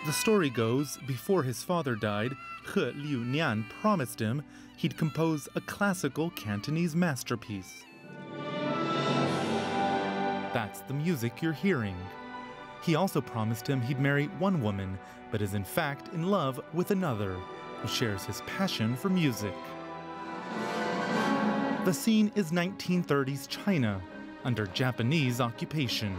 The story goes, before his father died, Liunian promised him he'd compose a classical Cantonese masterpiece. That's the music you're hearing. He also promised him he'd marry one woman, but is in fact in love with another, who shares his passion for music. The scene is 1930s China, under Japanese occupation.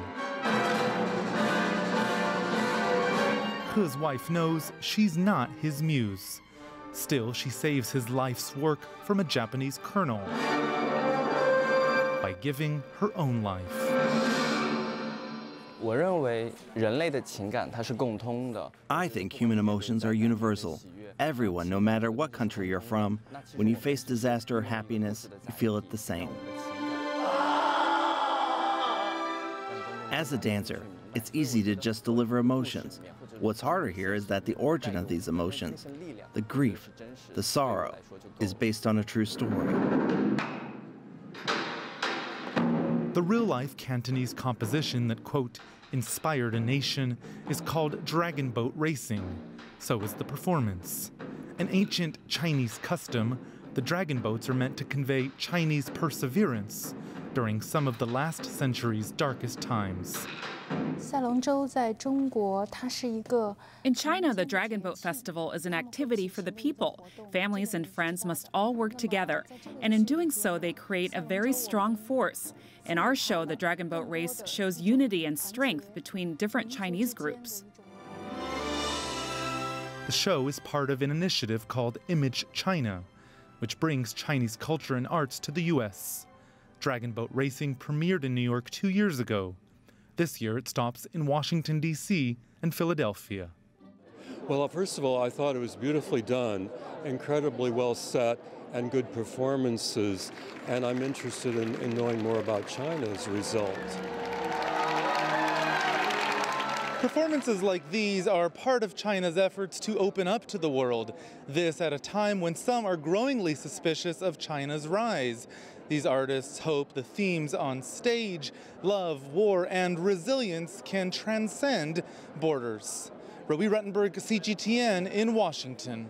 He's wife knows she's not his muse. Still, she saves his life's work from a Japanese colonel by giving her own life. I think human emotions are universal. Everyone, no matter what country you're from, when you face disaster or happiness, you feel it the same. As a dancer, it's easy to just deliver emotions. What's harder here is that the origin of these emotions, the grief, the sorrow, is based on a true story. The real-life Cantonese composition that, quote, inspired a nation is called dragon boat racing. So is the performance. An ancient Chinese custom, the dragon boats are meant to convey Chinese perseverance during some of the last century's darkest times. In China, the Dragon Boat Festival is an activity for the people. Families and friends must all work together, and in doing so, they create a very strong force. In our show, the Dragon Boat Race shows unity and strength between different Chinese groups. The show is part of an initiative called Image China, which brings Chinese culture and arts to the U.S. Dragon boat racing premiered in New York 2 years ago. This year it stops in Washington, D.C. and Philadelphia. Well, first of all, I thought it was beautifully done, incredibly well set, and good performances. And I'm interested in knowing more about China as a result. Performances like these are part of China's efforts to open up to the world. This at a time when some are growingly suspicious of China's rise. These artists hope the themes on stage, love, war, and resilience can transcend borders. Roee, Ruttenberg, CGTN in Washington.